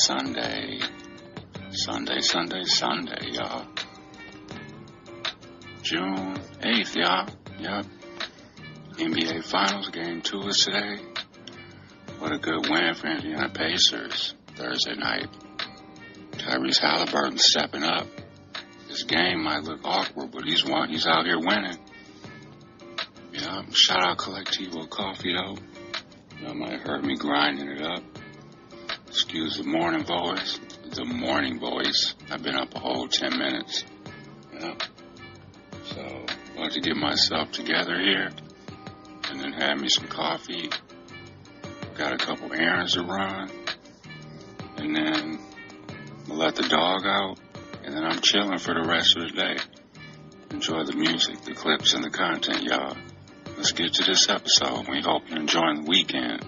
Sunday. Sunday, y'all. June 8th, y'all. Yep. NBA Finals Game 2 is today. What a good win for Indiana Pacers Thursday night. Tyrese Halliburton stepping up. This game might look awkward, but he's out here winning. Yeah, shout out Collectivo Coffee, though. Y'all might have heard me grinding it up. Excuse the morning voice. I've been up a whole 10 minutes. Yeah. So, about to get myself together here. And then have me some coffee. Got a couple errands to run. And then I'll let the dog out. And then I'm chilling for the rest of the day. Enjoy the music, the clips, and the content, y'all. Let's get to this episode. We hope you're enjoying the weekend.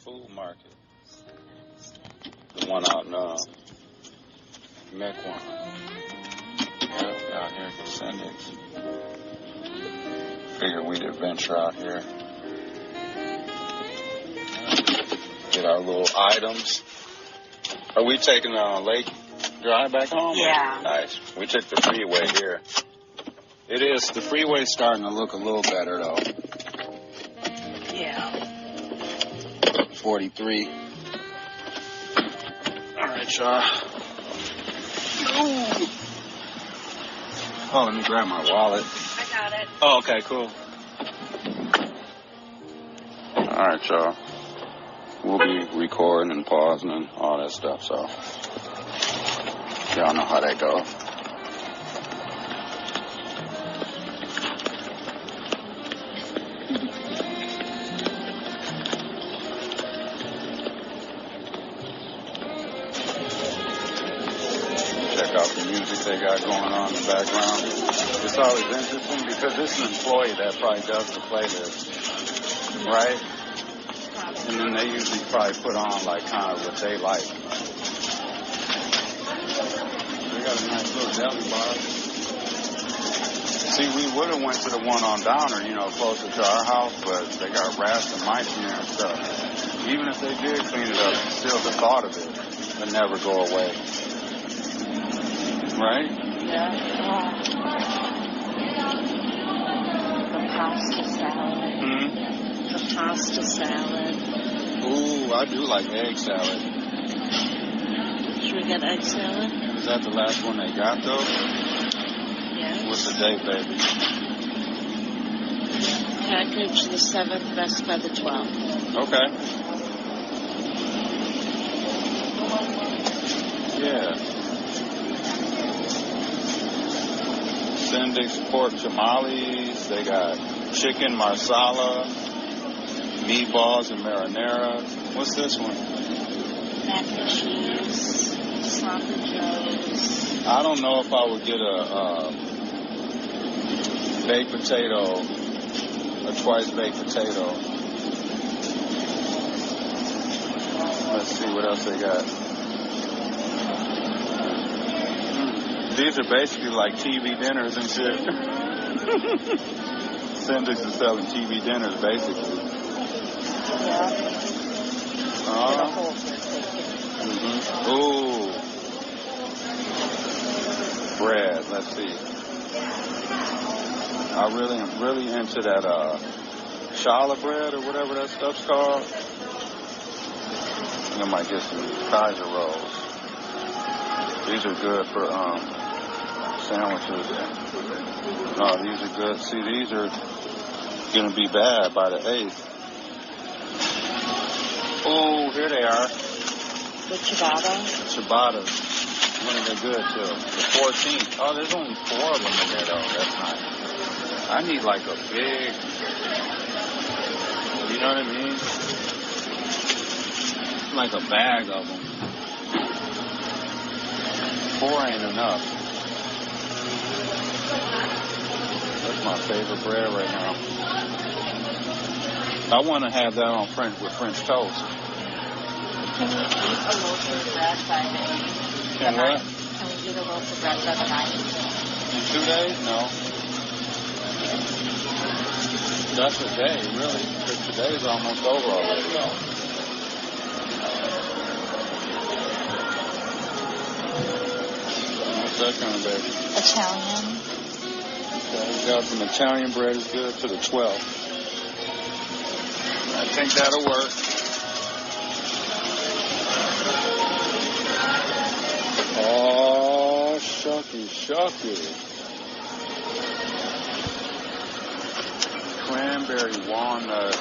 Food Market. The one out in Mequon. Yeah, out here at Sendix. Figured we'd adventure out here. Get our little items. Are we taking Lake Drive back home? Yeah. Nice. We took the freeway here. The freeway's starting to look a little better though. Yeah. 43. All right, y'all. Ooh. Oh, let me grab my wallet. I got it. Oh, okay, cool. All right, y'all. We'll be recording and pausing and all that stuff, so y'all know how that goes. They got going on in the background. It's always interesting because this is an employee that probably does the playlist, right? And then they usually probably put on like kind of what they like. They got a nice little deli bar. See, we would have went to the one on Downer, closer to our house, but they got rats and mice in there and stuff. Even if they did clean it up, still the thought of it would never go away. Right? Yeah. The pasta salad. The pasta salad. Ooh, I do like egg salad. Should we get egg salad? Is that the last one they got, though? Yeah. What's the date, baby? package the 7th, best by the 12th. Okay. Yeah. Sendix pork tamales. They got chicken marsala, meatballs and marinara. What's this one? Mac and cheese, sloppy joes. I don't know if I would get a baked potato, a twice baked potato. Let's see what else they got. These are basically like TV dinners and shit. Sendix is selling TV dinners, basically. Ooh. Bread, let's see. I really am really into that challah bread or whatever that stuff's called. I might get some Kaiser rolls. These are good for sandwiches. No, these are good. See, these are going to be bad by the 8th. Oh, here they are. The ciabatta. Ciabatta. When are they good till? The 14th. Oh, there's only 4 of them in there, though. That's nice. I need like a big, you know what I mean? Like a bag of them. 4 ain't enough. That's my favorite bread right now. I want to have that on with French toast. Can we eat a loaf of bread by the 8th? Can what? Can we eat a loaf of bread by the 9th? In 2 days? No. That's a day, really. Because today's almost over already. What's that kind of baby? Italian. Okay, we got some Italian bread. Is good to the 12th. I think that'll work. Oh, shucky. Cranberry walnut.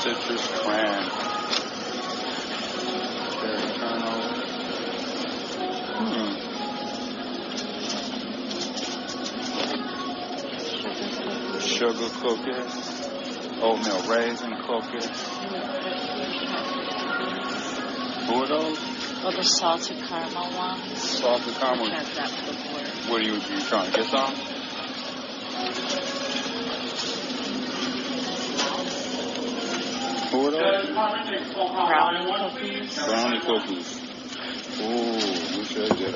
Citrus cranberry kernel. Sugar cookies. Oatmeal raisin cookies. Who are those? Or the salted caramel ones. Salted caramel. I've had that before. What are you trying to get some? Who are those? Brownie cookies. Brownie cookies. Ooh, we should get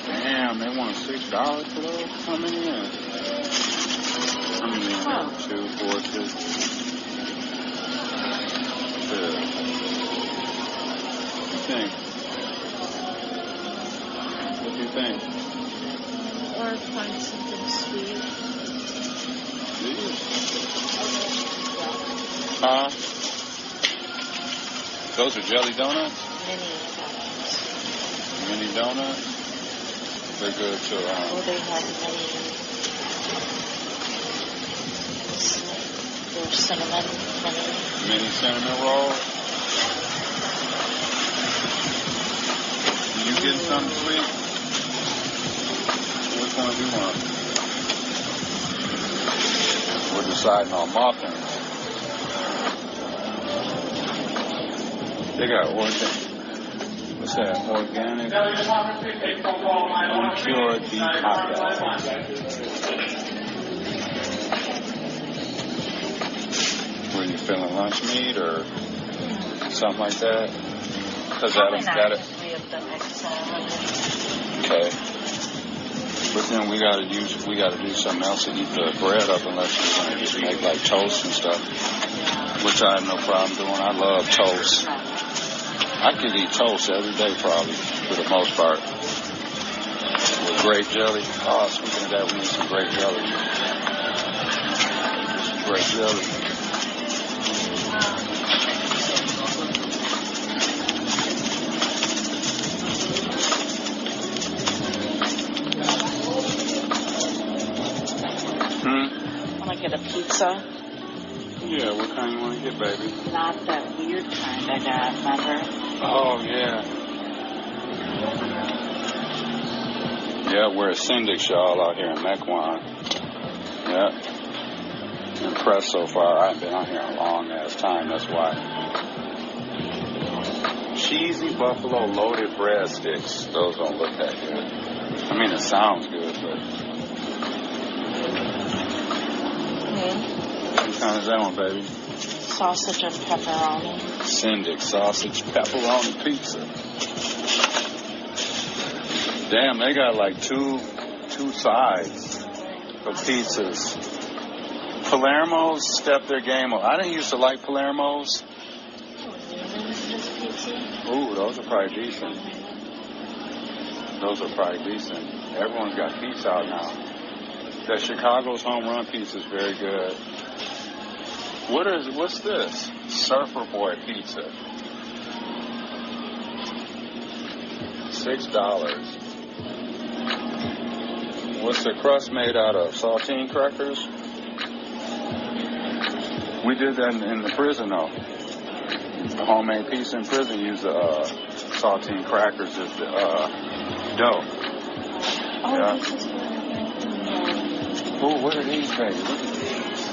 Damn, they want $6 for those? How many in? How many in there? 2, 4, 6. Yeah. What do you think? Or find something sweet. These? Huh? Those are jelly donuts? Mini donuts. Mini donuts? They're good too. Oh, they have their cinnamon Mini cinnamon rolls? You getting something sweet? Which one do you want? We're deciding on muffins. They got what's that? Organic uncured beef hot dogs. Were you feeling lunch meat or something like that? Because that. Okay. But then we gotta do something else to eat the bread up unless you want to just make like toast and stuff. Which I have no problem doing. I love toast. I could eat toast every day probably, for the most part. With grape jelly. Oh, speaking of that, we need some grape jelly. Some grape jelly. Hmm? pizza. Yeah, what kind you want to get, baby? Not that weird kind I got, remember? Oh, yeah. Yeah, we're a Syndic y'all out here in Mequon. Yeah. Impressed so far. I haven't been out here in a long ass time, that's why. Cheesy buffalo loaded breadsticks. Those don't look that good. I mean, it sounds good, but... What kind is that one, baby? Sausage and pepperoni. Syndic sausage pepperoni pizza. Damn, they got like two sides of pizzas. Palermo's stepped their game up. I didn't used to like Palermo's. Ooh, those are probably decent. Everyone's got pizza out now. That Chicago's home run pizza is very good. What's this? Surfer Boy pizza. $6. What's the crust made out of? Saltine crackers? We did that in the prison, though. The homemade pizza in prison used the saltine crackers as the dough. Oh, yeah. this is good. Oh, what are these, baby? Look at these.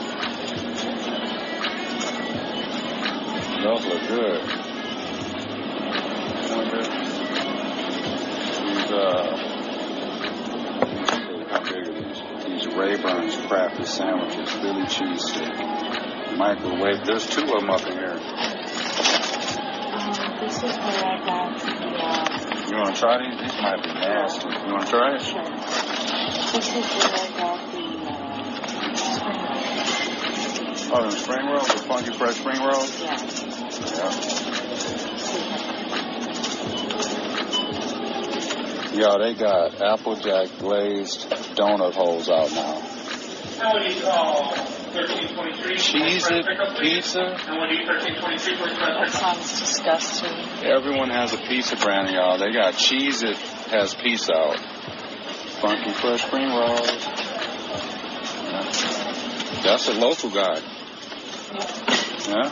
Those look good. I wonder how big are these? These Rayburn's crafted sandwiches, Philly cheese stick, microwave. There's two of them up in here. This is where I got the... You want to try these? These might be nasty. You want to try it? Sure. This is where I got the spring rolls. Oh, the spring rolls? The funky fresh spring rolls? Yeah. Yeah, they got Applejack glazed donut holes out now. Cheese-it pizza? That sounds disgusting. Everyone has a pizza brand, y'all. They got Cheese-it has pizza out. Funky fresh spring rolls. That's a local guy. Yeah?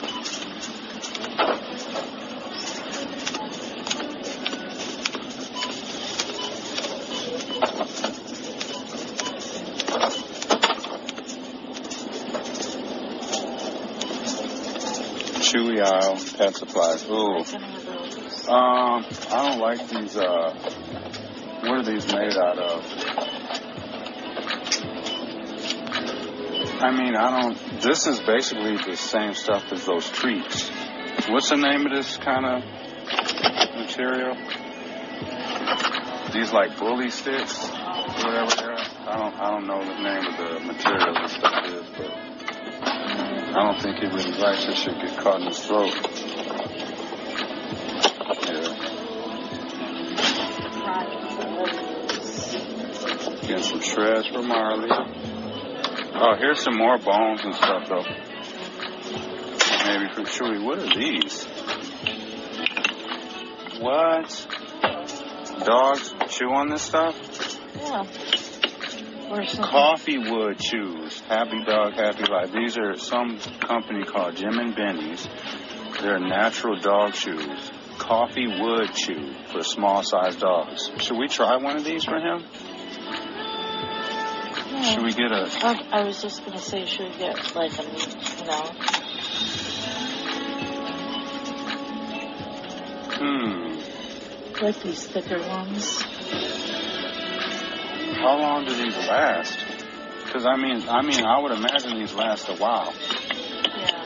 Chewy aisle, pet supplies. Ooh. I don't like these, what are these made out of? I mean, this is basically the same stuff as those treats. What's the name of this kind of material? These like bully sticks, whatever they are. I don't know the name of the material this stuff is, but I don't think he really likes it. Should get caught in his throat. Yeah. Getting some shreds for Marley. Oh, here's some more bones and stuff, though. Maybe for Chewy. What are these? What? Dogs chew on this stuff? Yeah. Coffee wood chews. Happy dog, happy life. These are some company called Jim and Benny's. They're natural dog chews. Coffee wood chew for small-sized dogs. Should we try one of these for him? Yeah. Should we get a... I was just going to say, should we get, like, a, like these thicker ones. How long do these last? Because, I mean, I would imagine these last a while. Yeah.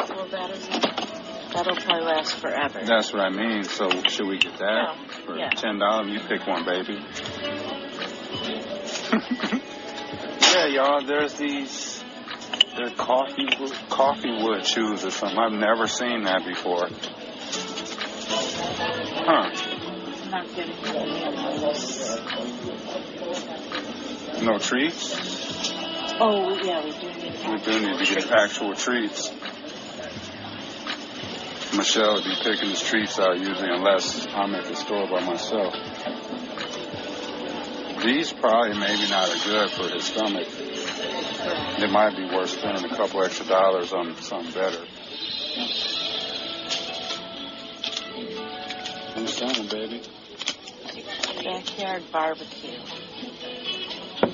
Well, that'll probably last forever. That's what I mean. So, should we get that for $10? You pick one, baby. Yeah, y'all, there's these, they're coffee wood chews or something. I've never seen that before. Huh. I'm not getting any of those. No treats? Oh, yeah, we do need to get actual treats. Michelle would be picking his treats out usually unless I'm at the store by myself. These probably maybe not are good for his stomach. It might be worth spending a couple extra dollars on something better. Who's saying, baby? Backyard barbecue.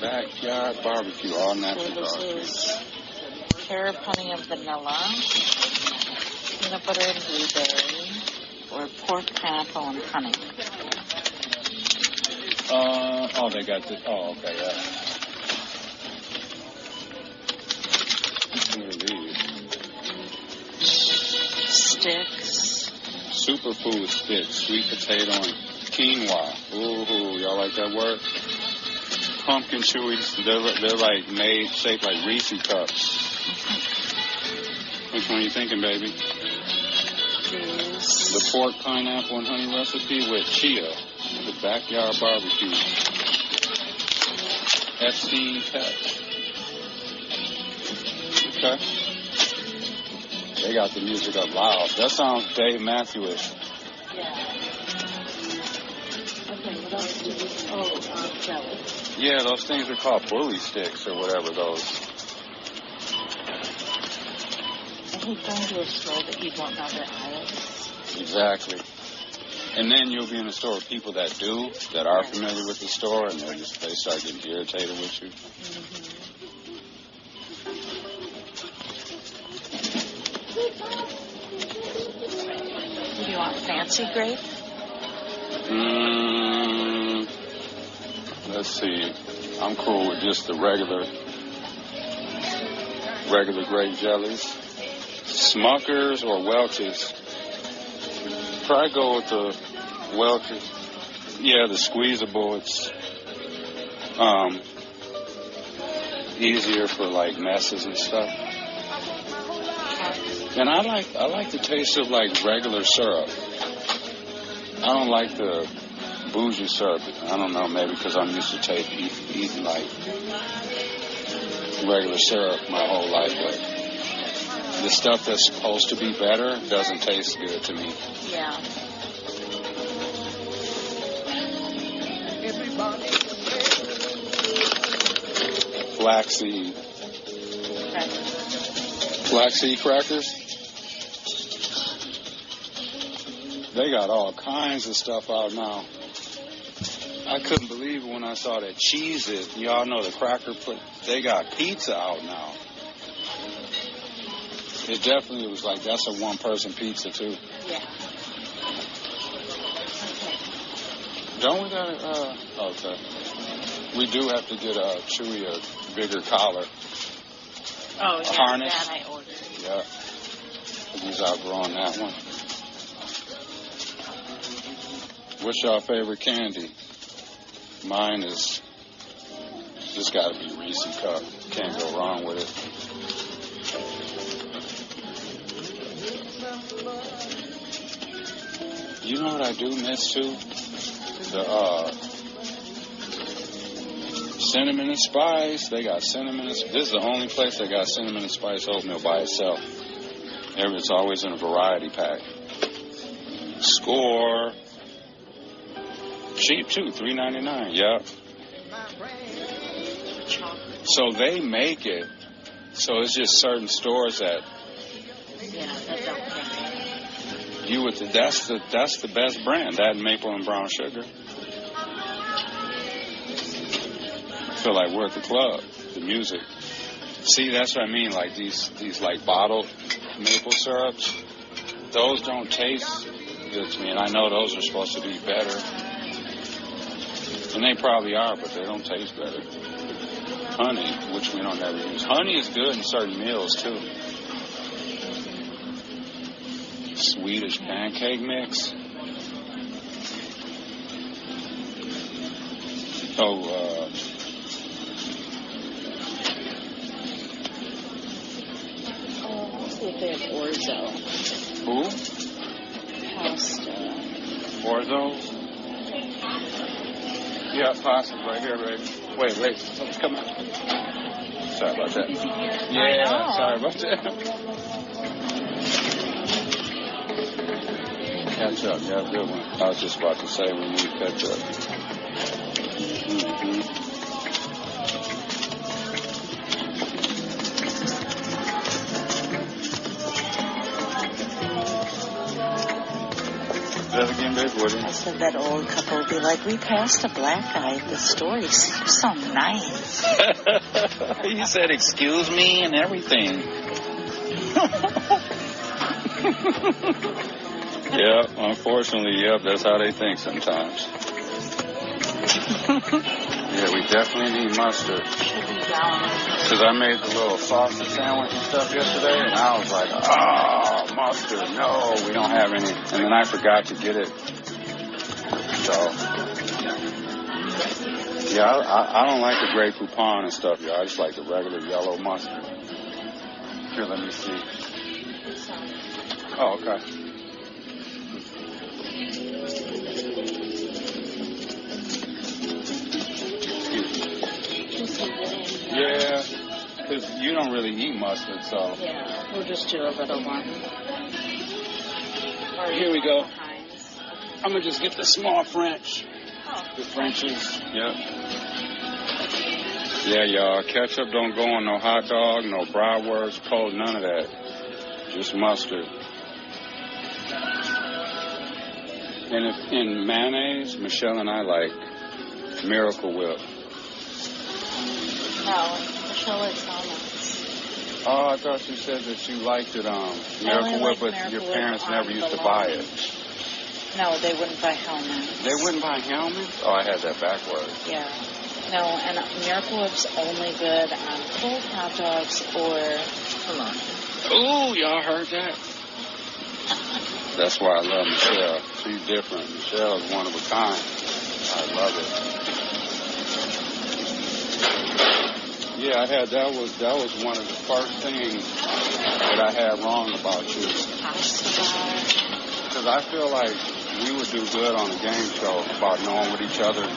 Backyard barbecue, all natural So this barbecue. is carob honey and vanilla, peanut butter and blueberry, or pork, pineapple, and honey. Oh, they got this. Oh, okay, yeah. What are these? Sticks. Superfood sticks, sweet potato and quinoa. Ooh, y'all like that word? Pumpkin chewies. They're like made, shaped like Reese cups. Which one are you thinking, baby? These. The pork, pineapple, and honey recipe with chia. The backyard barbecue. FC Pet. Okay. They got the music up loud. That sounds Dave Matthews. Yeah. Okay, what else do we... Oh, jelly. Yeah, those things are called bully sticks or whatever those. I hate going to a store that you don't know their aisles. Exactly. And then you'll be in a store with people that are familiar with the store, and they start getting irritated with you. Do you want fancy grape? Let's see. I'm cool with just the regular grape jellies. Smuckers or Welch's. Probably go with the Welch's. Yeah, the squeezable. It's easier for like messes and stuff. And I like the taste of like regular syrup. I don't like the bougie syrup. I don't know, maybe because I'm used to eating like regular syrup my whole life, but the stuff that's supposed to be better doesn't taste good to me. Yeah. Flaxseed. Flaxseed crackers? They got all kinds of stuff out now. I couldn't believe it when I saw that Cheez-It. Y'all know the cracker they got pizza out now. It definitely was like, that's a one-person pizza, too. Yeah. Don't we got okay. We do have to get Chewy a bigger collar. Oh, yeah, harness. that I ordered. Yeah. He's outgrowing that one. What's your favorite candy? Mine is just got to be Reese Cup. Can't go wrong with it. You know what I do miss too? The cinnamon and spice. They got cinnamon and this is the only place that got cinnamon and spice oatmeal by itself. It's always in a variety pack. Score. Cheap too, $3.99. Yep. So they make it. So it's just certain stores that. Yeah, that don't make it. That's the best brand. That and maple and brown sugar. I feel like we're at the club. The music. See, that's what I mean. Like these like bottled maple syrups. Those don't taste good to me, and I know those are supposed to be better. And they probably are, but they don't taste better. Honey, which we don't ever use. Honey is good in certain meals, too. Swedish pancake mix. Let's see if they have orzo. Who? Pasta. Orzo? Yeah, pasta right here, baby. Wait. Something's coming out. Sorry about that. Yeah, sorry about that. Ketchup, yeah, good one. I was just about to say we need ketchup. that again, babe? What I said that old couple would be like, we passed a black guy at the store. He's so nice. You said, excuse me and everything. Yeah, unfortunately, that's how they think sometimes. Yeah, we definitely need mustard. Because I made the little sausage sandwich and stuff yesterday, and I was like, oh, mustard, no, we don't have any. And then I forgot to get it. So, yeah, I don't like the Grey Poupon and stuff, y'all. I just like the regular yellow mustard. Here, let me see. Oh, okay. Yeah, because you don't really eat mustard, so. Yeah, we'll just do a little one. Here we go. I'm going to just get the small French. Oh. The Frenchies, yep. Yeah, y'all, ketchup don't go on no hot dog, no bratwurst, cold, none of that. Just mustard. And if in mayonnaise, Michelle and I like Miracle Whip. No, Michelle likes almonds. Oh, I thought you said that you liked it, Miracle Whip, but your parents never used to buy it. No, they wouldn't buy Hellmann's. They wouldn't buy Hellmann's? Oh, I had that backwards. Yeah. No, and Miracle Whip's only good on cold hot dogs or bologna. Ooh, y'all heard that? That's why I love Michelle. She's different. Michelle is one of a kind. I love it. Yeah, I had that was one of the first things that I had wrong about you. Because I feel like we would do good on a game show about knowing what each other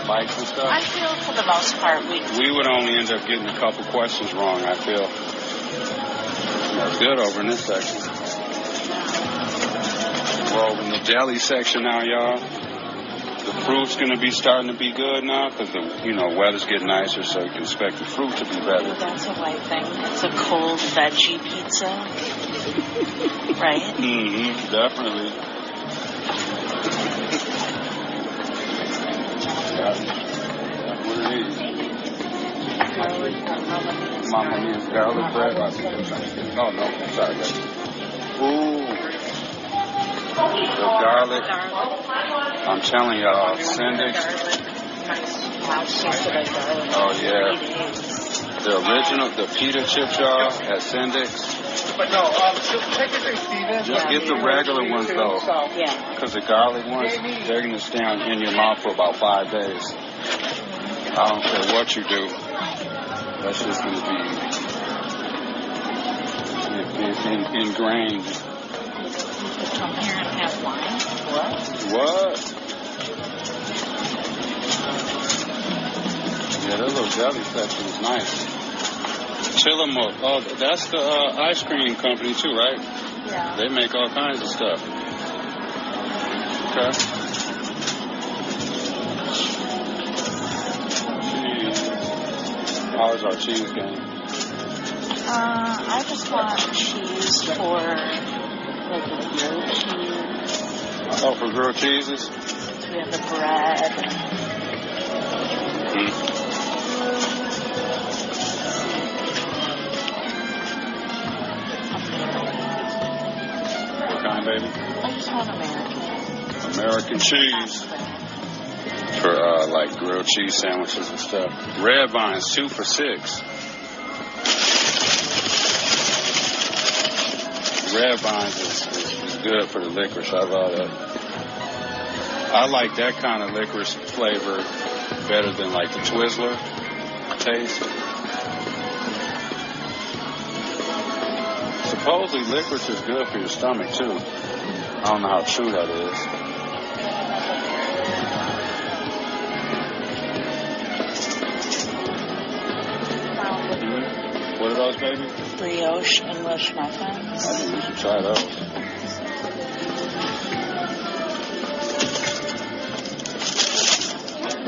likes and stuff. I feel for the most part we would only end up getting a couple questions wrong, I feel. That's good over in this section. We're over in the deli section now, y'all. The fruit's going to be starting to be good now because the weather's getting nicer, so you can expect the fruit to be better. That's a white thing. It's a cold veggie pizza, right? Mm-hmm, definitely. What are these? Mama Mia's garlic bread. Oh, no, sorry, guys. Ooh. The garlic. I'm telling y'all, Sendix. Oh, yeah. The original, the pita chips, y'all, at Sendix. But no, take your thing, Steven. Just get the regular ones, though. Yeah. Because the garlic ones, they're going to stay in your mouth for about 5 days. I don't care what you do. That's just going to be ingrained. Come here and have wine? What? Yeah, that little deli section is nice. Tillamook. Oh, that's the ice cream company too, right? Yeah. They make all kinds of stuff. Okay. Cheese. How's our cheese game? I just want cheese for like a grilled cheese. Oh, for grilled cheeses? We have the bread. What kind, baby? I just want American. American cheese. For like grilled cheese sandwiches and stuff. Red Vines, 2 for $6. Red Vines is good for the licorice. I love that. I like that kind of licorice flavor better than like the Twizzler taste. Supposedly licorice is good for your stomach too. I don't know how true that is. What are those, baby? Brioche English muffins. I think we should try those.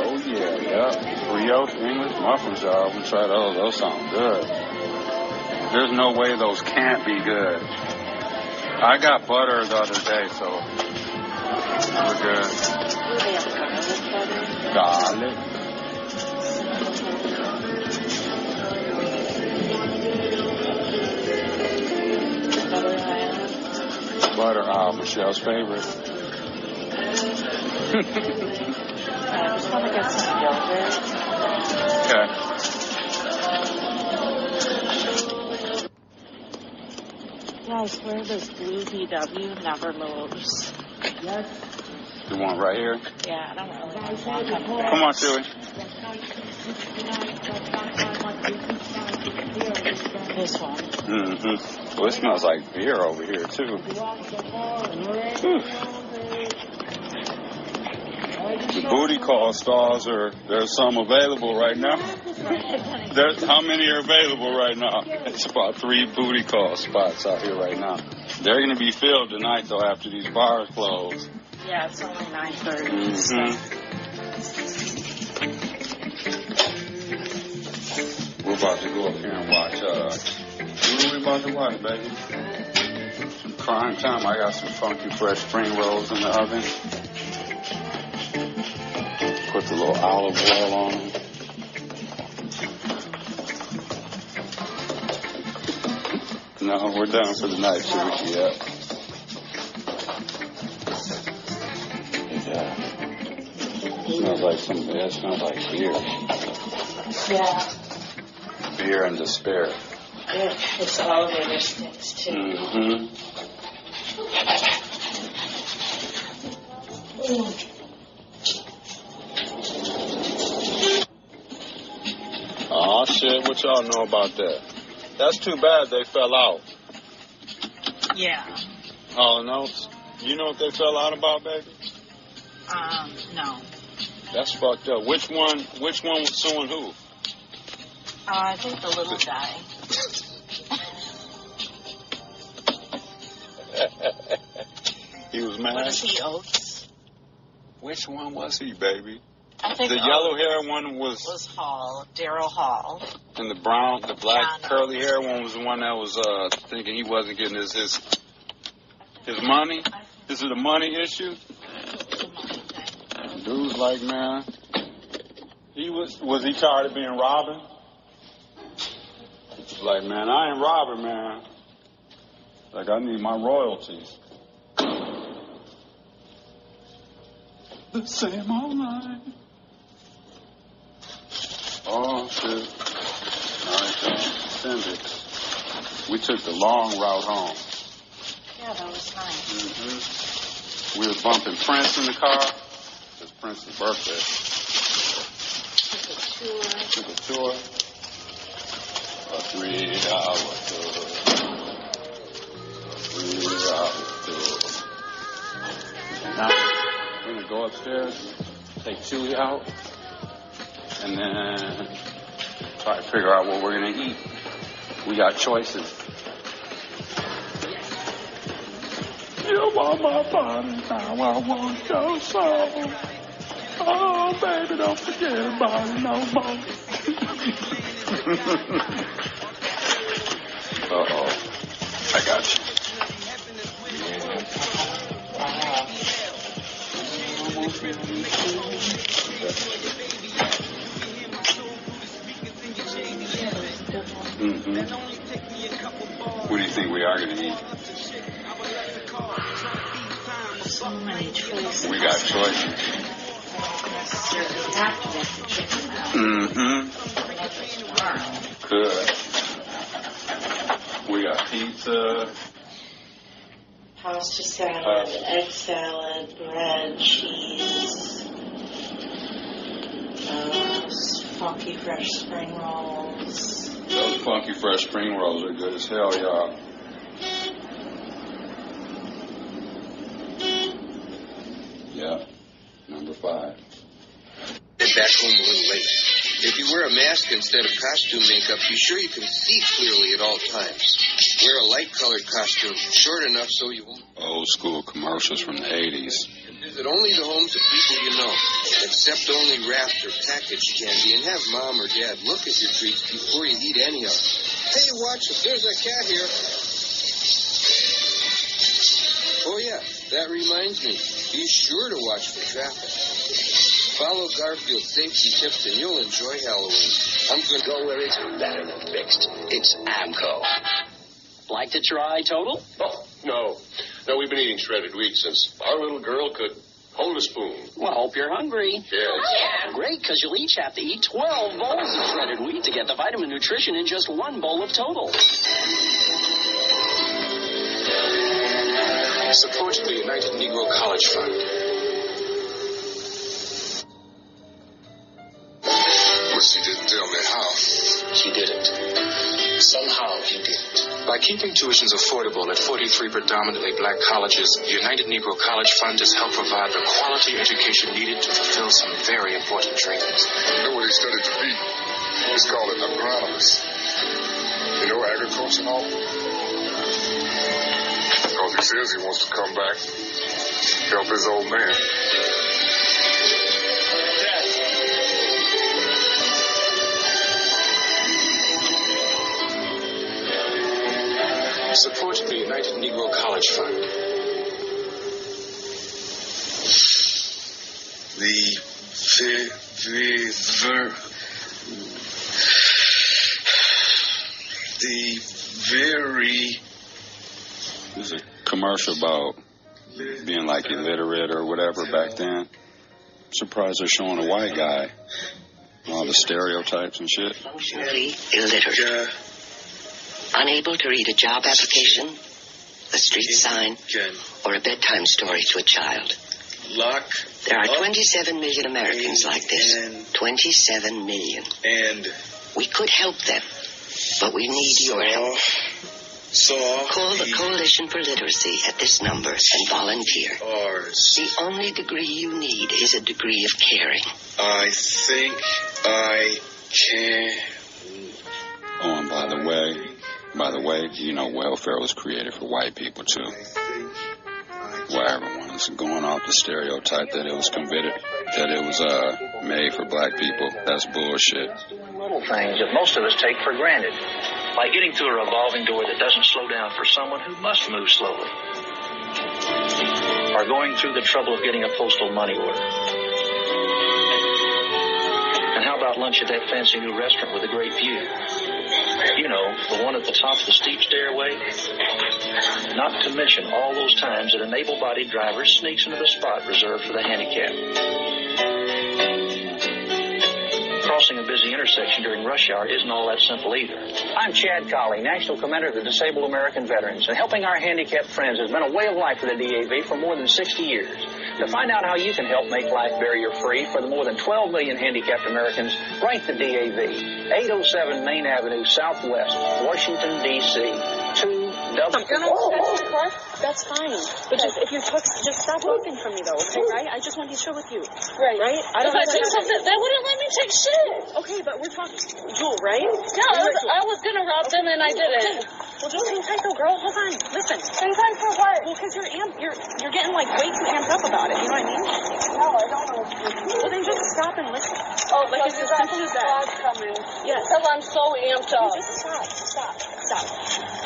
Oh, yeah. Brioche English muffins, y'all. We try those. Those sound good. There's no way those can't be good. I got butter the other day, so We're good. They have garlic butter. Garlic. Butter island. Butter, Michelle's favorite. I just want to get some yogurt. Okay. Yeah, I swear this blue VW never moves. The one right here? Yeah, I don't really want one. Come on, Chewy. This one. Mm-hmm. Well, it smells like beer over here, too. The booty call stalls there's some available right now. How many are available right now? It's about 3 booty call spots out here right now. They're going to be filled tonight, though, after these bars close. Yeah, it's only 9:30. Mm-hmm. We're about to go up here and watch, what are we about to watch, baby? Some crime time. I got some funky fresh spring rolls in the oven. Put a little olive oil on them. No, we're done for the night, Sushi. Yeah. It smells like beer. Yeah. Beer and despair. Yeah, it's elevator sticks, too. Mm-hmm. Oh, shit. What y'all know about that? That's too bad they fell out. Yeah. Oh, no? You know what they fell out about, baby? No. That's fucked up. Which one was suing who? I think the little guy. He was mad? What is he, Oates? Which one was he, baby? I think the yellow hair one was Hall, Daryl Hall. And the black curly hair one was the one that was thinking he wasn't getting his money. Is it a money issue? Dude's like, man, was he tired of being robbing? He's like, man, I ain't robbing, man. Like, I need my royalties. The same old line. Oh, shit. All right, send it. We took the long route home. Yeah, that was nice. Mm-hmm. We were bumping Prince in the car. It's Prince's birthday. Took a tour. A 3-hour tour. A 3-hour tour. Now, we're going to go upstairs, take Chewy out, and then try to figure out what we're going to eat. We got choices. You want my body, now I want your soul. Oh, baby, don't forget about it no more. Uh-oh. I got you. Mm-hmm. What do you think we are going to eat? So many choices. We got choices. Have to get the chicken out. Mm-hmm. Good. We got pizza. Pasta salad, egg salad, bread, cheese. Funky fresh spring rolls. Those funky fresh spring rolls are good as hell, y'all. Yeah, number 5. Get back home a little late. If you wear a mask instead of costume makeup, be sure you can see clearly at all times. Wear a light-colored costume, short enough so you won't... Old school commercials from the 80s. And visit only the homes of people you know. Accept only wrapped or packaged candy, and have Mom or Dad look at your treats before you eat any of them. Hey, watch it. There's a cat here. Oh, yeah. That reminds me, be sure to watch for traffic. Follow Garfield's safety tips and you'll enjoy Halloween. I'm going to go where it's better than fixed. It's AMCO. Like to try Total? Oh, no. No, we've been eating shredded wheat since our little girl could hold a spoon. Well, hope you're hungry. Yes. Yeah, great, because you'll each have to eat 12 bowls of shredded wheat to get the vitamin nutrition in just one bowl of Total. Support the United Negro College Fund. Well, she didn't tell me how. She didn't. Somehow he did. By keeping tuitions affordable at 43 predominantly black colleges, the United Negro College Fund has helped provide the quality education needed to fulfill some very important dreams. You know what he studied to be? It's called an agronomist. You know, agriculture and all? Because he says he wants to come back, help his old man. Support the United Negro College Fund. There's a commercial about being like illiterate or whatever back then. I'm surprised they're showing a white guy. All the stereotypes and shit. Emotionally illiterate. Unable to read a job application, a street sign, or a bedtime story to a child. There are 27 million Americans like this. 27 million. And we could help them, but we need your help. Call the Coalition for Literacy at this number and volunteer. The only degree you need is a degree of caring. I think I can. Oh, and by the way, you know, welfare was created for white people, too. Where everyone's going off the stereotype that it was made for black people. That's bullshit. Little things that most of us take for granted, like getting through a revolving door that doesn't slow down for someone who must move slowly, or going through the trouble of getting a postal money order. And how about lunch at that fancy new restaurant with a great view? You know, the one at the top of the steep stairway. Not to mention all those times that an able-bodied driver sneaks into the spot reserved for the handicapped. Crossing a busy intersection during rush hour isn't all that simple either. I'm Chad Colley, National Commander of the Disabled American Veterans, and helping our handicapped friends has been a way of life for the DAV for more than 60 years. To find out how you can help make life barrier-free for the more than 12 million handicapped Americans, write the DAV, 807 Main Avenue, Southwest, Washington, D.C., 2W. That's fine. But just if you're just stop looking for me though, okay, right? I just want to be sure with you. Right? I don't know. If I take something, they wouldn't let me take shit. Okay, but we're talking Jewel, right? Yeah, I was gonna rob them and I didn't. Well, just hang tight though, girl. Hold on. Listen. Hang tight for what? Well, because you're getting like way too amped up about it. You know what I mean? No, I don't know. Well, then just stop and listen. Oh, like it's as simple as that. Coming. Yes. Because I'm so amped up. Just stop.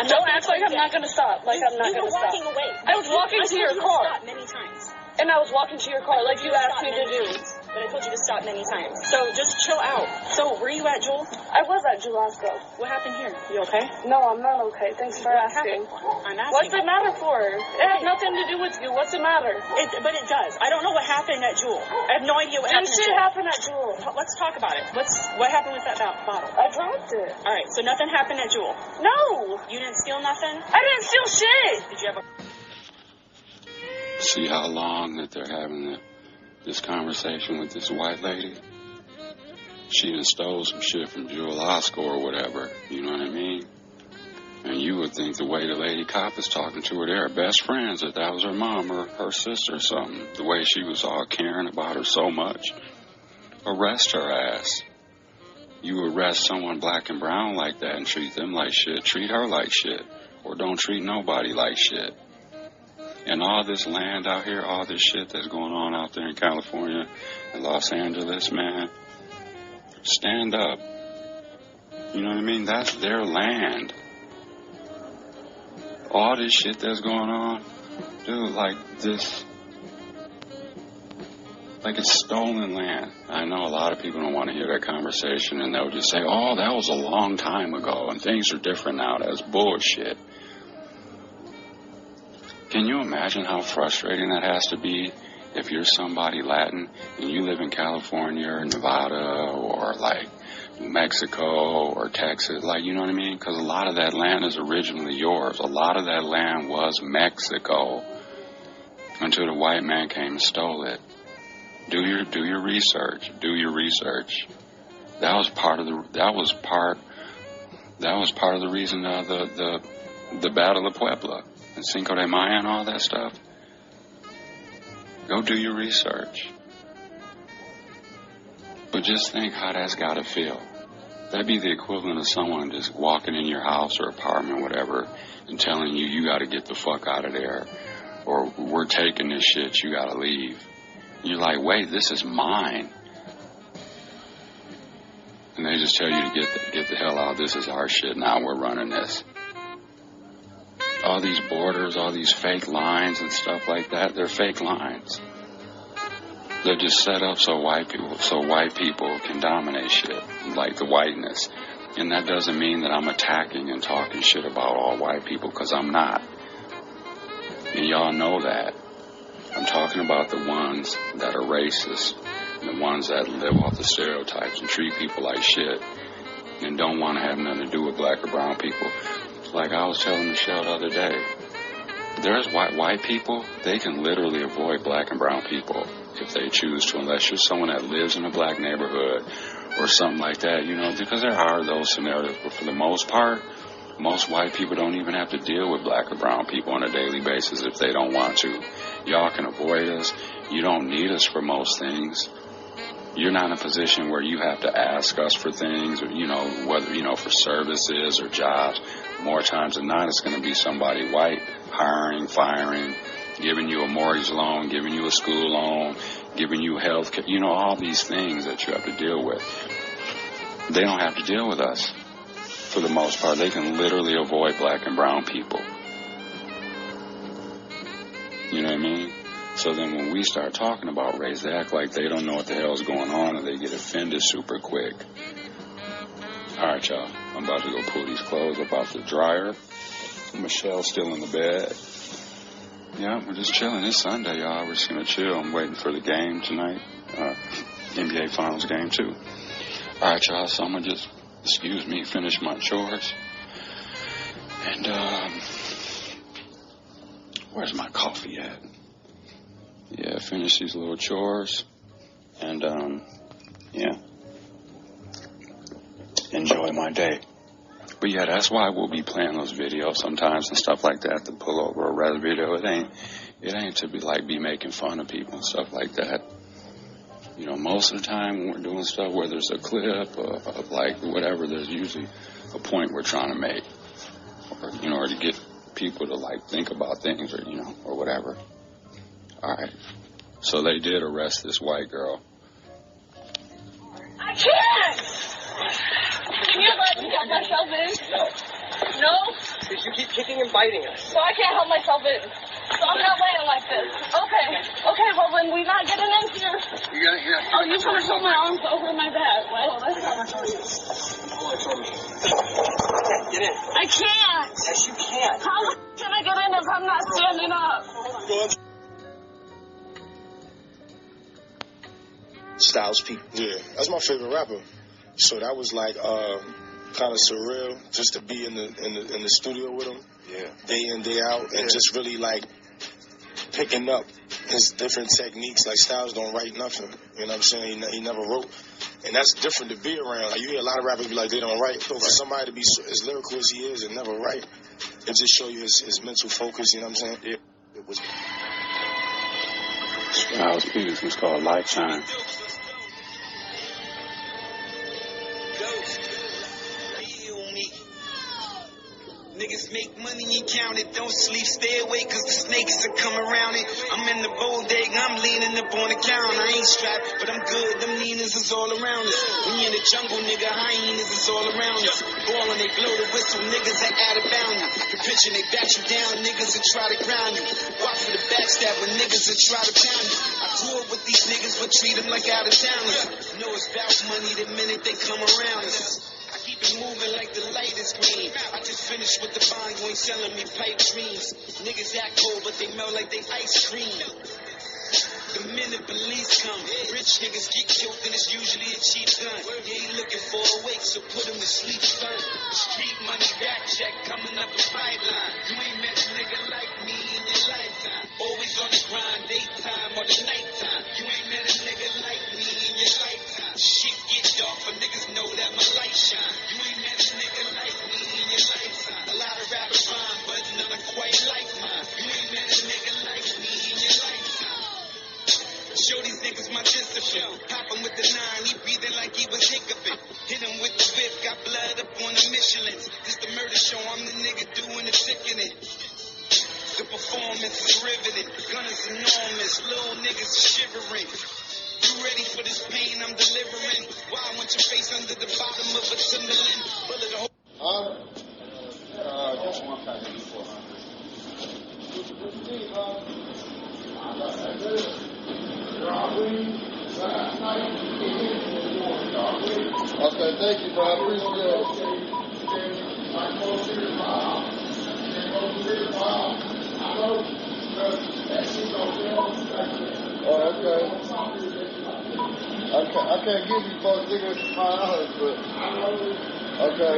Don't act like I'm not gonna stop. Like I'm not gonna stop. Away. I was walking to your car. Stop many times. And I was walking to your car like you asked me to do. But I told you to stop many times. So just chill out. So where are you at, Joel? I was at Julasco. What happened here? You okay? No, I'm not okay. Thanks for asking. I'm asking. What's it matter for? It has nothing to do with you. What's the matter? But it does. I don't know what happened at Jewel. I have no idea what happened. Shit happened at Jewel. Let's talk about it. What happened with that bottle? I dropped it. All right. So nothing happened at Jewel. No. You didn't steal nothing? I didn't steal shit. Did you have a... See how long that they're having this conversation with this white lady? She done stole some shit from Jewel Oscar or whatever, you know what I mean? And you would think the way the lady cop is talking to her, they're best friends, that was her mom or her sister or something. The way she was all caring about her so much. Arrest her ass. You arrest someone black and brown like that and treat them like shit. Treat her like shit. Or don't treat nobody like shit. And all this land out here, all this shit that's going on out there in California and Los Angeles, man, stand up. You know what I mean? That's their land. All this shit that's going on, Dude, like this, like it's stolen land. I know a lot of people don't want to hear that conversation, and they'll just say, oh, that was a long time ago, and things are different now. That's bullshit. Can you imagine how frustrating that has to be if you're somebody Latin and you live in California or Nevada or like New Mexico or Texas, like, you know what I mean? Because a lot of that land is originally yours. A lot of that land was Mexico until the white man came and stole it. Do your research. Do your research. That was part of the reason of the Battle of Puebla and Cinco de Mayo and all that stuff. Go do your research. But just think how that's got to feel. That'd be the equivalent of someone just walking in your house or apartment, whatever, and telling you, you got to get the fuck out of there, or we're taking this shit, you got to leave. And you're like, wait, this is mine. And they just tell you to get the hell out. This is our shit now. We're running this. All these borders, all these fake lines and stuff like that, they're fake lines. They're just set up so white people can dominate shit, like the whiteness. And that doesn't mean that I'm attacking and talking shit about all white people, because I'm not. And y'all know that. I'm talking about the ones that are racist, the ones that live off the stereotypes and treat people like shit and don't want to have nothing to do with black or brown people. Like I was telling Michelle the other day, there's white people, they can literally avoid black and brown people if they choose to, unless you're someone that lives in a black neighborhood or something like that, you know, because there are those scenarios. But for the most part, most white people don't even have to deal with black or brown people on a daily basis if they don't want to. Y'all can avoid us. You don't need us for most things. You're not in a position where you have to ask us for things, or, you know, whether, you know, for services or jobs. More times than not, it's going to be somebody white hiring, firing, giving you a mortgage loan, giving you a school loan, giving you health care, you know, all these things that you have to deal with. They don't have to deal with us for the most part. They can literally avoid black and brown people. You know what I mean? So then when we start talking about race, they act like they don't know what the hell's going on, and they get offended super quick. All right, y'all. I'm about to go pull these clothes up off the dryer. Michelle's still in the bed. Yeah, we're just chilling. It's Sunday, y'all. We're just going to chill. I'm waiting for the game tonight. NBA Finals game, too. All right, y'all. So I'm going to just, finish my chores. And, where's my coffee at? Yeah, finish these little chores. And, enjoy my day. But yeah, that's why we'll be playing those videos sometimes and stuff like that, to pull over a rap video. It ain't to be making fun of people and stuff like that. You know, most of the time when we're doing stuff, whether it's a clip of like whatever, there's usually a point we're trying to make, or, you know, or to get people to like think about things, or, you know, or whatever. All right. So they did arrest this white girl. I can't! Can you let me help myself in? No? Because you keep kicking and biting us. So I can't help myself in. So I'm not laying like this. Okay, well then we're not getting in here. You gotta hear. Oh, you trying to hold my arms over my back. Well, that's Get in. I can't. Yes, you can. How can I get in if I'm not standing up? Go on. Styles P. Yeah, that's my favorite rapper. So that was like kind of surreal just to be in the studio with him, day in, day out, and just really like picking up his different techniques. Like Styles don't write nothing, you know what I'm saying? He never wrote, and that's different to be around. Like you hear a lot of rappers be like they don't write. So for somebody to be as lyrical as he is and never write, it just show you his mental focus. You know what I'm saying? It was. Styles P. This was called Lifetime. Niggas Niggas make money and count it. Don't sleep, stay awake, cause the snakes are come around it. I'm in the bodega, I'm leaning up on the counter. I ain't strapped, but I'm good. Them Ninas is all around us. When you in the jungle, nigga, hyenas is all around us. Ballin', they blow the whistle, niggas are out of bound you. The pitching, they bat you down, niggas will try to ground you. Watch for the backstab when niggas will try to pound you. I grew up with these niggas, but treat them like out of towners. Know it's about money the minute they come around us. I keep it moving like the light is green. I just finished with the bond, you ain't selling me pipe dreams. Niggas act cold, but they melt like they ice cream. The minute police come, rich niggas get killed, then it's usually a cheap gun. You ain't looking for a wake, so put him to sleep, son. Street money, back check, coming up the pipeline. You ain't met a nigga like me in your lifetime. Always on the grind, daytime or the nighttime. You ain't met a nigga like me in your lifetime. Shit get dark, for niggas know that my light shine. You ain't met a nigga like me in your lifetime. A lot of rappers rhyme, but none are quite like mine. You ain't met a nigga like me in your lifetime. Show these niggas my discipline. Pop him with the 9, he breathing like he was hiccuping. Hit him with the whip, got blood up on the Michelins. This the murder show, I'm the nigga doing the sickening. The performance is riveting. Gun is enormous, little niggas are shivering. You ready for this pain I'm delivering? Why I want your face under the bottom of a Timberland? Bullet a hole. Just one package before. Okay, thank you, bro. I appreciate it. Oh, okay. I can't give you folks cigarettes for $5, but okay.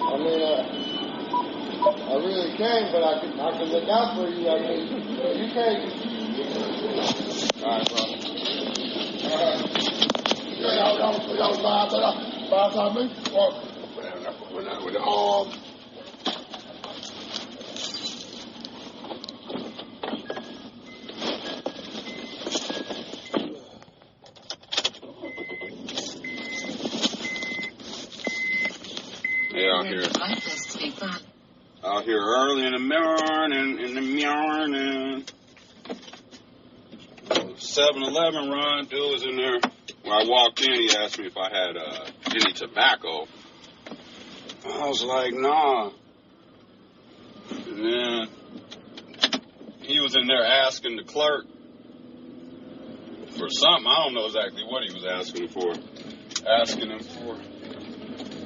I mean, I really can, but I can look out for you. I mean, you can't. All right, bro. Y'all buy me? With the arm. Out here early in the morning. 7-Eleven run, dude was in there. When I walked in, he asked me if I had any tobacco. I was like, nah. And then he was in there asking the clerk for something. I don't know exactly what he was asking him for.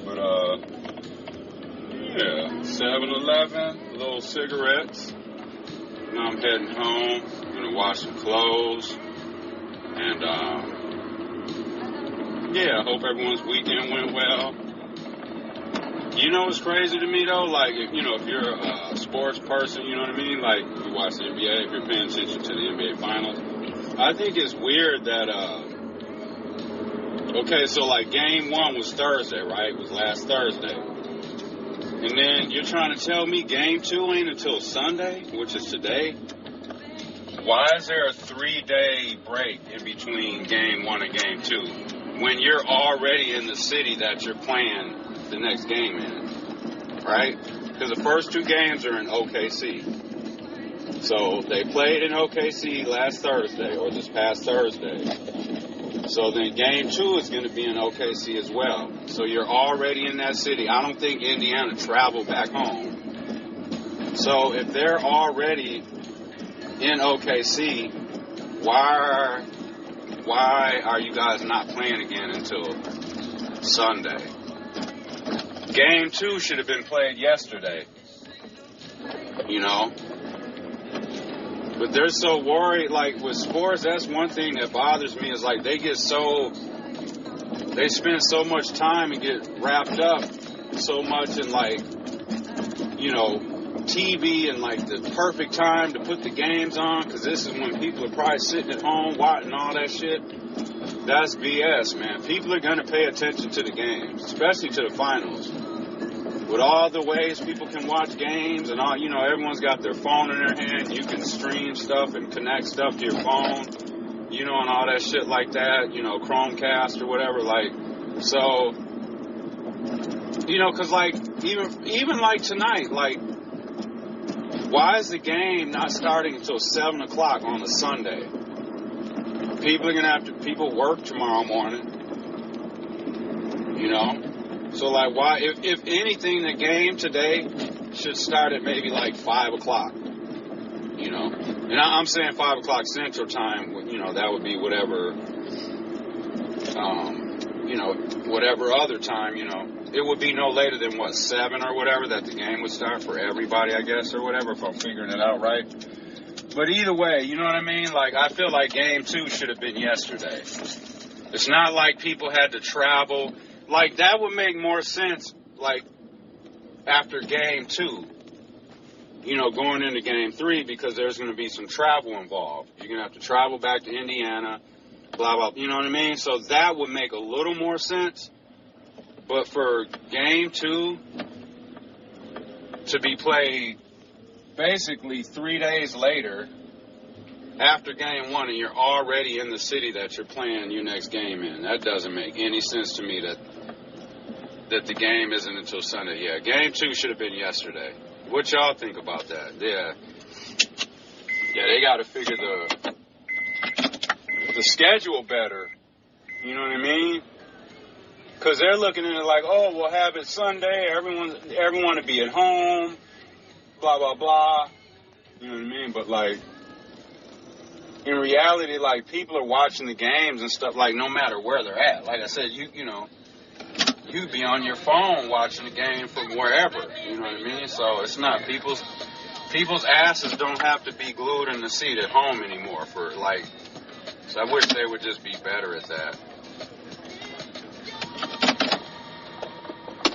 But, yeah, 7-Eleven, little cigarettes. Now I'm heading home. I'm going to wash some clothes. And, yeah, I hope everyone's weekend went well. You know what's crazy to me, though? Like, if you're a sports person, you know what I mean? Like, you watch the NBA, if you're paying attention to the NBA Finals. I think it's weird that, okay, so, like, Game 1 was Thursday, right? It was last Thursday. And then you're trying to tell me Game 2 ain't until Sunday, which is today? Why is there a 3-day break in between Game 1 and Game 2 when you're already in the city that you're playing the next game in, right? Because the first 2 games are in OKC. So they played in OKC last Thursday, or this past Thursday. So then Game 2 is going to be in OKC as well. So you're already in that city. I don't think Indiana traveled back home. So if they're already in OKC, why are you guys not playing again until Sunday? Game 2 should have been played yesterday, you know? But they're so worried, like, with sports, that's one thing that bothers me, is, like, they spend so much time and get wrapped up so much in, like, you know, TV and, like, the perfect time to put the games on, because this is when people are probably sitting at home watching all that shit. That's BS, man. People are going to pay attention to the games, especially to the finals. with all the ways people can watch games and all, you know, everyone's got their phone in their hand. You can stream stuff and connect stuff to your phone, you know, and all that shit like that, you know, Chromecast or whatever. Like, so, you know, because, like, even like tonight, like, why is the game not starting until 7 o'clock on a Sunday? People are going to have to, people work tomorrow morning, you know? So, like, why, if anything, the game today should start at maybe, like, 5 o'clock, you know? And I'm saying 5 o'clock Central Time, you know, that would be whatever, you know, whatever other time, you know. It would be no later than, what, 7 or whatever that the game would start for everybody, I guess, or whatever, if I'm figuring it out right. But either way, you know what I mean? Like, I feel like Game 2 should have been yesterday. It's not like people had to travel. Like, that would make more sense, like, after Game 2, you know, going into Game 3, because there's going to be some travel involved. You're going to have to travel back to Indiana, blah, blah, you know what I mean? So that would make a little more sense. But for Game 2 to be played basically 3 days later after Game 1, and you're already in the city that you're playing your next game in, that doesn't make any sense to me that the game isn't until Sunday. Yeah, Game 2 should have been yesterday. What y'all think about that? Yeah, they got to figure the schedule better. You know what I mean? Because they're looking at it like, oh, we'll have it Sunday. Everyone will be at home. Blah, blah, blah. You know what I mean? But, like, in reality, like, people are watching the games and stuff, like, no matter where they're at. Like I said, you know, you'd be on your phone watching the game from wherever. You know what I mean? So it's not people's asses don't have to be glued in the seat at home anymore for, like, so I wish they would just be better at that.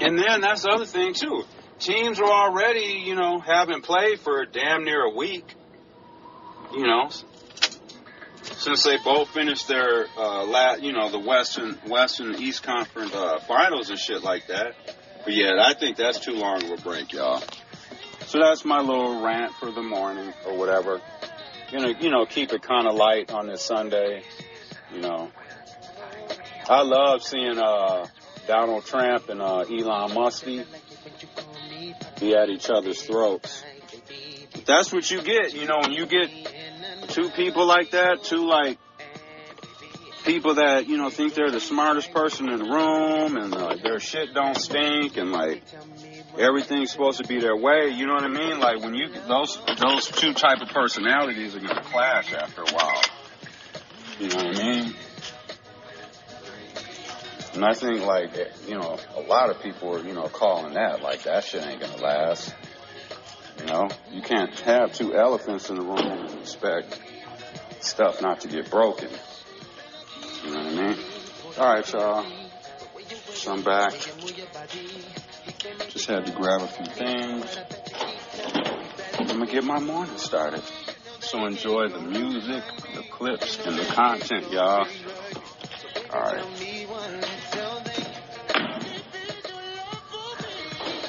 And then that's the other thing, too. Teams are already, you know, haven't played for damn near a week, you know, since they both finished their, you know, the Western East Conference finals and shit like that. But, yeah, I think that's too long of a break, y'all. So that's my little rant for the morning or whatever. You know, keep it kind of light on this Sunday, you know. I love seeing Donald Trump and Elon Musk be at each other's throats. But that's what you get, you know, when you get two people like that, two, like, people that, you know, think they're the smartest person in the room and their shit don't stink and, like, everything's supposed to be their way, you know what I mean? Like, when you those two type of personalities are going to clash after a while. You know what I mean? And I think, like, you know, a lot of people are, you know, calling that, like, that shit ain't gonna last. You know? You can't have two elephants in the room and expect stuff not to get broken. You know what I mean? Alright, y'all. So I'm back. Just had to grab a few things. I'm gonna get my morning started. So enjoy the music, the clips, and the content, y'all. Alright.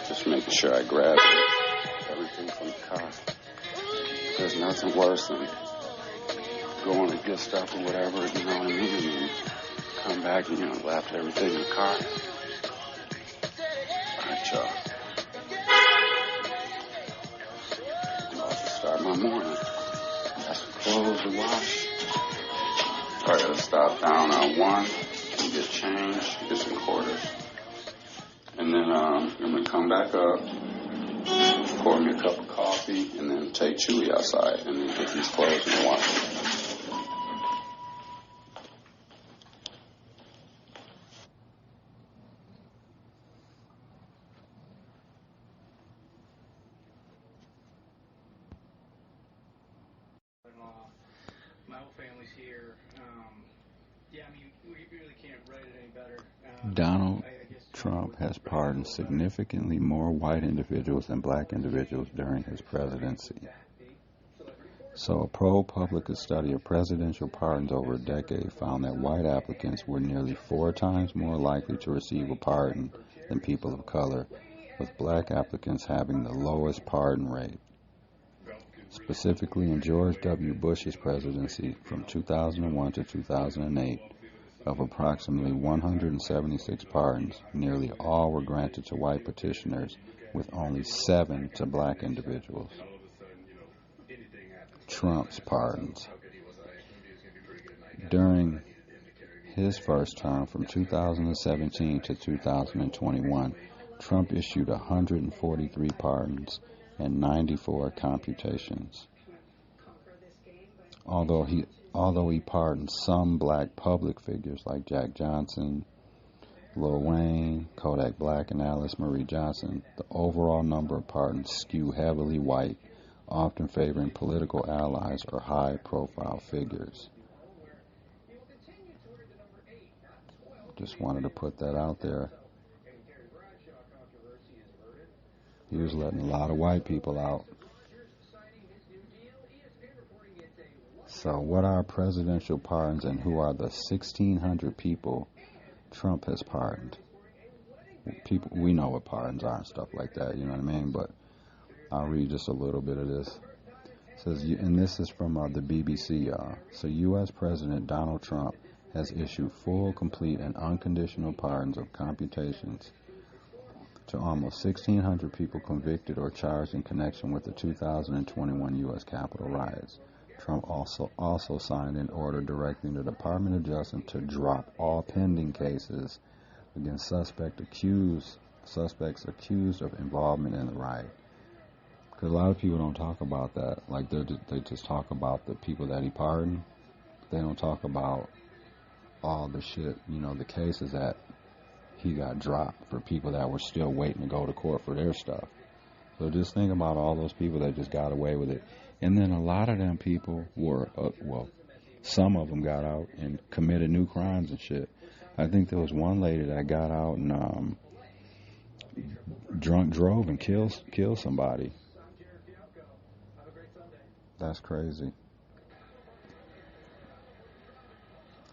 Just making sure I grab everything from the car. There's nothing worse than going to get stuff or whatever, you know what I mean? And come back and, you know, left everything in the car. Alright, y'all. I'm about to start my morning. Got some clothes to wash. Alright, let's stop down on 1 and get change, get some quarters. And then I'm going to come back up, pour me a cup of coffee, and then take Chewy outside and then get these clothes in the wash. My whole family's here. Yeah, I mean, we really can't write it any better. Donald Trump has pardoned significantly more white individuals than black individuals during his presidency. So a ProPublica study of presidential pardons over a decade found that white applicants were nearly 4 times more likely to receive a pardon than people of color, with black applicants having the lowest pardon rate. Specifically in George W. Bush's presidency from 2001 to 2008, of approximately 176 pardons, nearly all were granted to white petitioners, with only 7 to black individuals. Trump's pardons. During his first term from 2017 to 2021, Trump issued 143 pardons and 94 computations. Although he pardoned some black public figures like Jack Johnson, Lil Wayne, Kodak Black, and Alice Marie Johnson, the overall number of pardons skew heavily white, often favoring political allies or high-profile figures. Just wanted to put that out there. He was letting a lot of white people out. So what are presidential pardons and who are the 1,600 people Trump has pardoned? People, we know what pardons are and stuff like that, you know what I mean? But I'll read just a little bit of this. It says, and this is from the BBC, y'all. So U.S. President Donald Trump has issued full, complete, and unconditional pardons of computations to almost 1,600 people convicted or charged in connection with the 2021 U.S. Capitol riots. Trump also signed an order directing the Department of Justice to drop all pending cases against suspects accused of involvement in the riot. Because a lot of people don't talk about that. Like they just talk about the people that he pardoned. They don't talk about all the shit, the cases that he got dropped for people that were still waiting to go to court for their stuff. So just think about all those people that just got away with it. And then a lot of them people were, some of them got out and committed new crimes and shit. I think there was one lady that got out and drunk drove and killed somebody. That's crazy.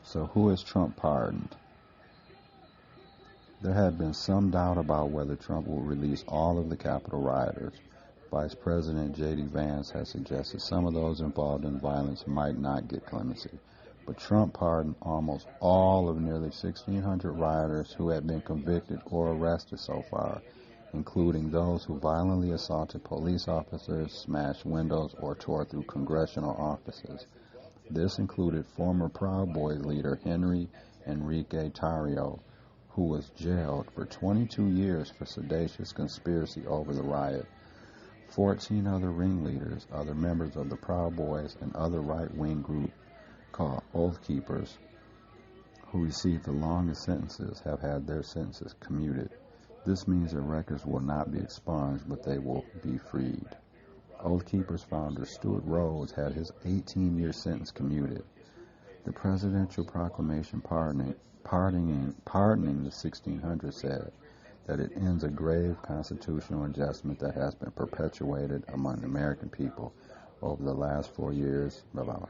So who has Trump pardoned? There had been some doubt about whether Trump will release all of the Capitol rioters. Vice President J.D. Vance has suggested some of those involved in violence might not get clemency. But Trump pardoned almost all of nearly 1,600 rioters who had been convicted or arrested so far, including those who violently assaulted police officers, smashed windows, or tore through congressional offices. This included former Proud Boys leader Henry Enrique Tarrio, who was jailed for 22 years for seditious conspiracy over the riot. 14 other ringleaders, other members of the Proud Boys, and other right-wing group called Oath Keepers, who received the longest sentences, have had their sentences commuted. This means their records will not be expunged, but they will be freed. Oath Keepers founder Stuart Rhodes had his 18-year sentence commuted. The presidential proclamation pardoning the 1,600 said that it ends a grave constitutional injustice that has been perpetuated among the American people over the last 4 years. Blah, blah, blah.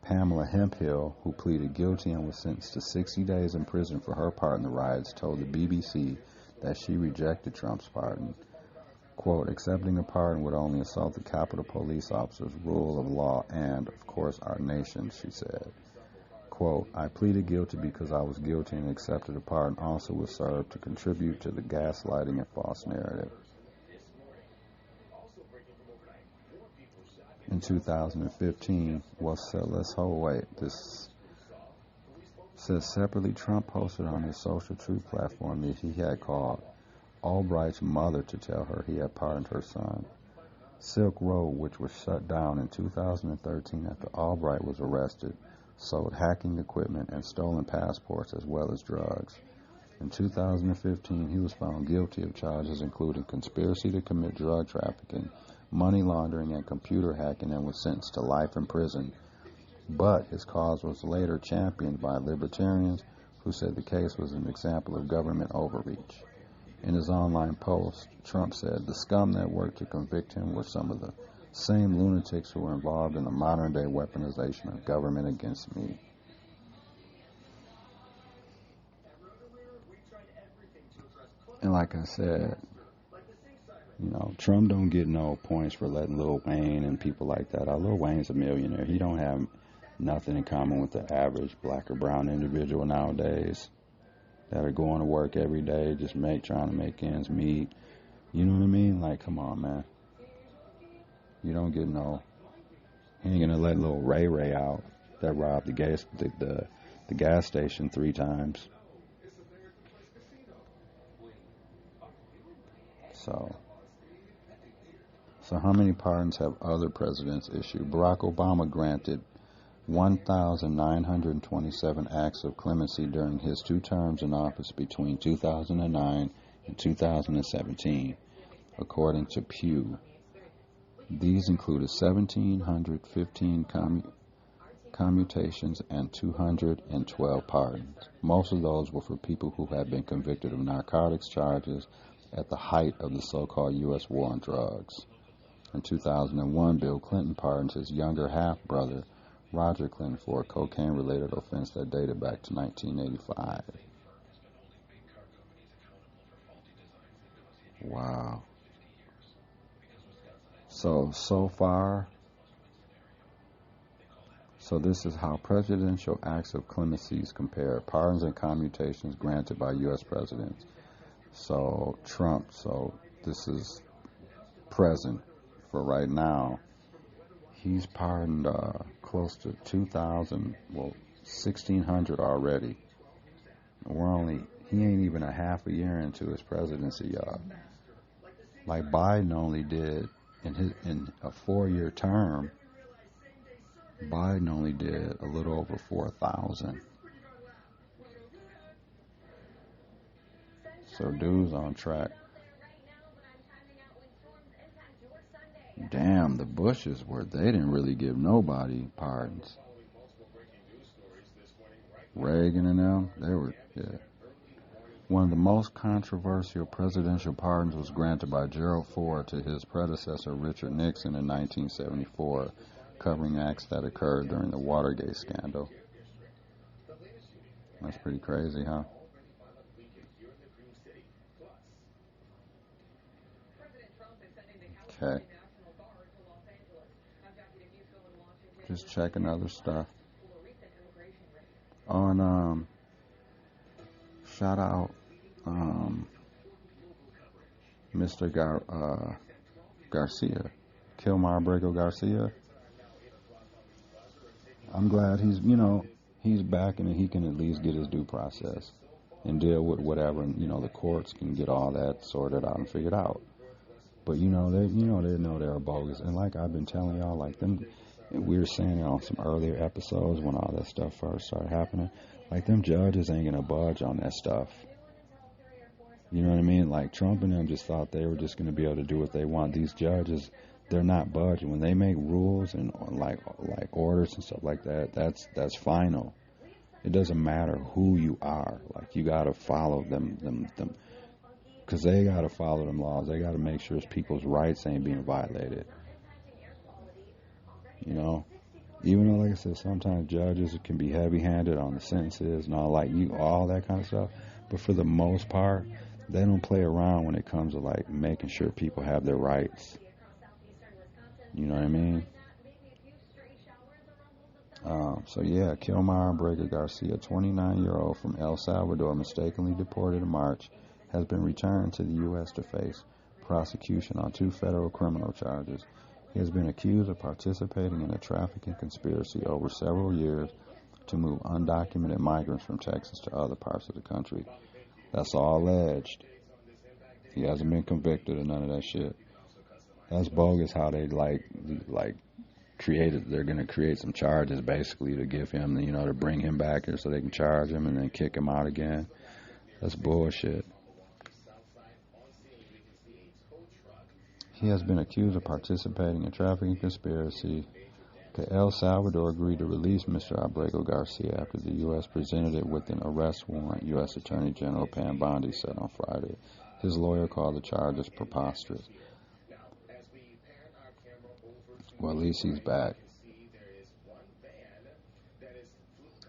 Pamela Hemphill, who pleaded guilty and was sentenced to 60 days in prison for her part in the riots, told the BBC that she rejected Trump's pardon. Quote, accepting a pardon would only assault the Capitol Police officers' rule of law and, of course, our nation, she said. Quote, I pleaded guilty because I was guilty and accepted a pardon also would serve to contribute to the gaslighting and false narrative. In 2015, this says separately, Trump posted on his social truth platform that he had called Albright's mother to tell her he had pardoned her son. Silk Road, which was shut down in 2013 after Albright was arrested, sold hacking equipment and stolen passports as well as drugs. In 2015, he was found guilty of charges including conspiracy to commit drug trafficking, money laundering, and computer hacking, and was sentenced to life in prison. But his cause was later championed by libertarians who said the case was an example of government overreach. In his online post, Trump said the scum that worked to convict him were some of the same lunatics who were involved in the modern-day weaponization of government against me. And like I said, you know, Trump don't get no points for letting Lil Wayne and people like that out. Lil Wayne's a millionaire. He don't have nothing in common with the average black or brown individual nowadays that are going to work every day, just trying to make ends meet. You know what I mean? Like, come on, man. You don't get no. He ain't gonna let little Ray out that robbed the gas station 3 times. So how many pardons have other presidents issued? Barack Obama granted 1,927 acts of clemency during his 2 terms in office between 2009 and 2017, according to Pew. These included 1,715 commutations and 212 pardons. Most of those were for people who had been convicted of narcotics charges at the height of the so-called U.S. war on drugs. In 2001, Bill Clinton pardoned his younger half-brother, Roger Clinton, for a cocaine-related offense that dated back to 1985. Wow. So far, this is how presidential acts of clemencies compare. Pardons and commutations granted by U.S. presidents. So Trump, this is present for right now. He's pardoned close to 1,600 already. He ain't even a half a year into his presidency, y'all. Like Biden only did in a 4-year term, Biden only did a little over 4,000. So dude's on track. Damn, the Bushes they didn't really give nobody pardons. Reagan and them, they were, yeah. One of the most controversial presidential pardons was granted by Gerald Ford to his predecessor Richard Nixon in 1974, covering acts that occurred during the Watergate scandal. That's pretty crazy, huh? Okay. Just checking other stuff. On, shout out, Mr. Garcia, Kilmar Abrego Garcia. I'm glad he's back and he can at least get his due process and deal with whatever, the courts can get all that sorted out and figured out. But they know they're bogus. And like I've been telling y'all, like them, we were saying it on some earlier episodes when all that stuff first started happening, like them judges ain't gonna budge on that stuff. You know what I mean? Like Trump and them just thought they were just gonna be able to do what they want. These judges, they're not budging. When they make rules and like orders and stuff like that, that's final. It doesn't matter who you are. Like you gotta follow them, because they gotta follow them laws. They gotta make sure people's rights ain't being violated. Even though, like I said, sometimes judges can be heavy-handed on the sentences and all that kind of stuff. But for the most part, they don't play around when it comes to like making sure people have their rights. You know what I mean? Kilmar Abrego Garcia, 29-year-old from El Salvador, mistakenly deported in March, has been returned to the U.S. to face prosecution on 2 federal criminal charges. He has been accused of participating in a trafficking conspiracy over several years to move undocumented migrants from Texas to other parts of the country. That's all alleged. He hasn't been convicted of none of that shit. That's bogus how they they're going to create some charges basically to give him, to bring him back here so they can charge him and then kick him out again. That's bullshit. He has been accused of participating in a trafficking conspiracy. El Salvador agreed to release Mr. Abrego Garcia after the U.S. presented it with an arrest warrant, U.S. Attorney General Pam Bondi said on Friday. His lawyer called the charges preposterous. Well, at least he's back.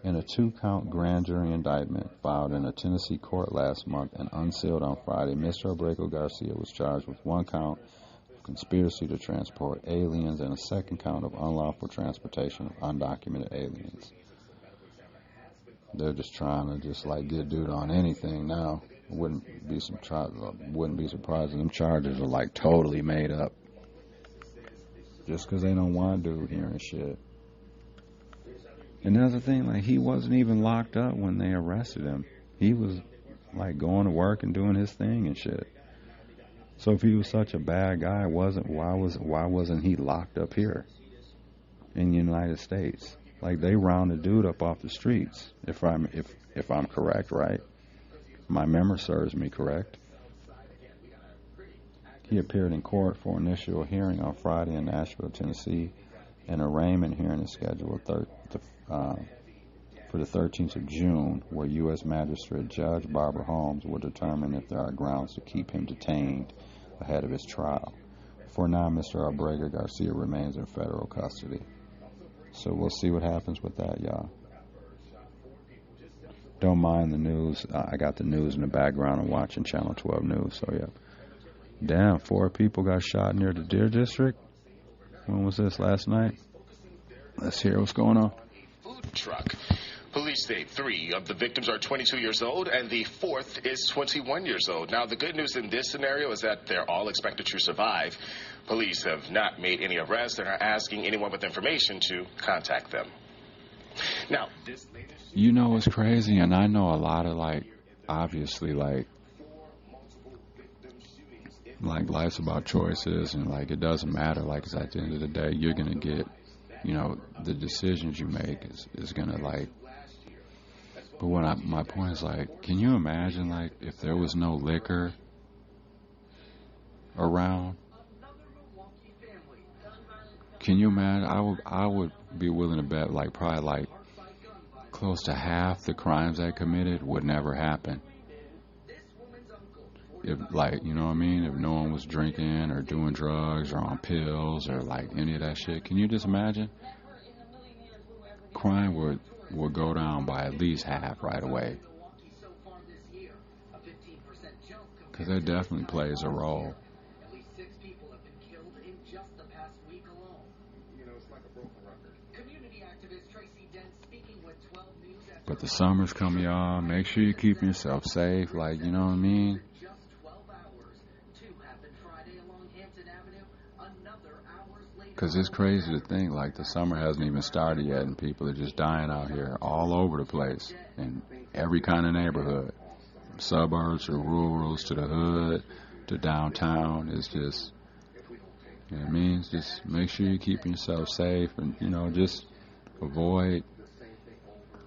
In a 2-count grand jury indictment filed in a Tennessee court last month and unsealed on Friday, Mr. Abrego Garcia was charged with 1 count of conspiracy to transport aliens and a 2nd count of unlawful transportation of undocumented aliens. They're just trying to get dude on anything now. Wouldn't be surprised if them charges are like totally made up. Just because they don't want dude hearing shit. And the other thing, like, he wasn't even locked up when they arrested him. He was, like, going to work and doing his thing and shit. So if he was such a bad guy, why wasn't he locked up here in the United States? Like, they rounded dude up off the streets, if I'm correct, right? My memory serves me correct. He appeared in court for initial hearing on Friday in Nashville, Tennessee. An arraignment hearing is scheduled for the 13th of June, where U.S. Magistrate Judge Barbara Holmes will determine if there are grounds to keep him detained ahead of his trial. For now, Mr. Abrego Garcia remains in federal custody. So we'll see what happens with that, y'all. Don't mind the news. I got the news in the background. I'm watching Channel 12 News, so yeah. Damn, 4 people got shot near the Deer District. When was this, last night? Let's hear what's going on. Food truck. Police say 3 of the victims are 22 years old and the 4th is 21 years old. Now, the good news in this scenario is that they're all expected to survive. Police have not made any arrests and are asking anyone with information to contact them. Now, this latest... You know what's crazy? And I know a lot of, obviously, life's about choices, and, it doesn't matter. Cause at the end of the day, you're going to get, the decisions you make is going to, But my point is, can you imagine, if there was no liquor around? Can you imagine? I would be willing to bet, probably, close to half the crimes I committed would never happen. If, you know what I mean? If no one was drinking or doing drugs or on pills or, any of that shit. Can you just imagine? Crime would go down by at least half right away. Because that definitely plays a role. But the summer's coming, y'all. Make sure you keep yourself safe. You know what I mean? Because it's crazy to think, the summer hasn't even started yet, and people are just dying out here all over the place, in every kind of neighborhood. From suburbs to rurals to the hood to downtown. It's just, you know what I mean? Just make sure you keep yourself safe and, just avoid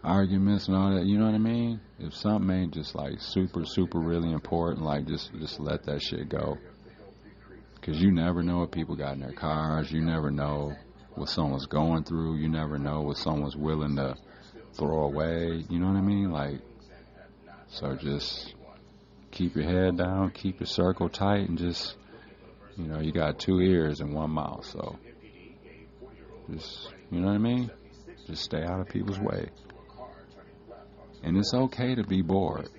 arguments and all that, you know what I mean? If something ain't just, super, super really important, just let that shit go. Because you never know what people got in their cars. You never know what someone's going through. You never know what someone's willing to throw away. You know what I mean? So just keep your head down, keep your circle tight, and just, you got 2 ears and 1 mouth. So just, you know what I mean? Just stay out of people's way. And it's okay to be bored.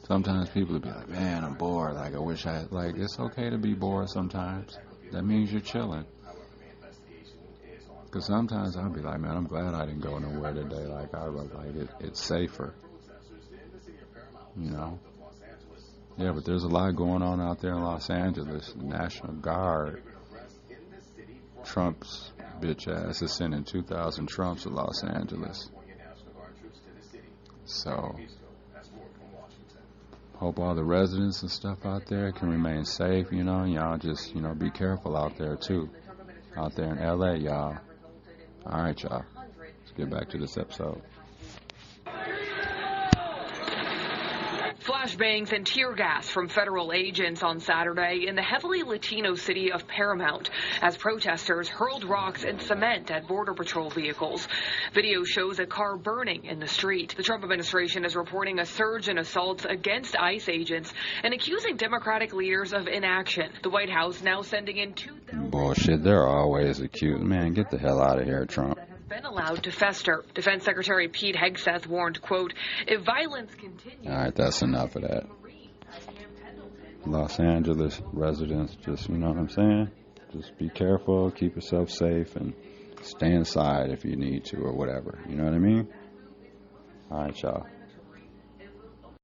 Sometimes people will be like, man, I'm bored. I wish I had, it's okay to be bored sometimes. That means you're chilling. Because sometimes I'll be like, man, I'm glad I didn't go nowhere today. It's safer. Yeah, but there's a lot going on out there in Los Angeles. The National Guard, Trump's bitch ass is sending 2,000 Trumps to Los Angeles. So, hope all the residents and stuff out there can remain safe, y'all just, be careful out there, too. Out there in L.A., y'all. All right, y'all. Let's get back to this episode. Flashbangs and tear gas from federal agents on Saturday in the heavily Latino city of Paramount as protesters hurled rocks and cement at Border Patrol vehicles. Video shows a car burning in the street. The Trump administration is reporting a surge in assaults against ICE agents and accusing Democratic leaders of inaction. The White House now sending in 2,000... Bullshit, they're always accused. Man, get the hell out of here, Trump. Been allowed to fester. Defense Secretary Pete Hegseth warned, quote, if violence continues... All right, that's enough of that. Los Angeles residents, just, you know what I'm saying? Just be careful, keep yourself safe, and stay inside if you need to or whatever. You know what I mean? All right, y'all.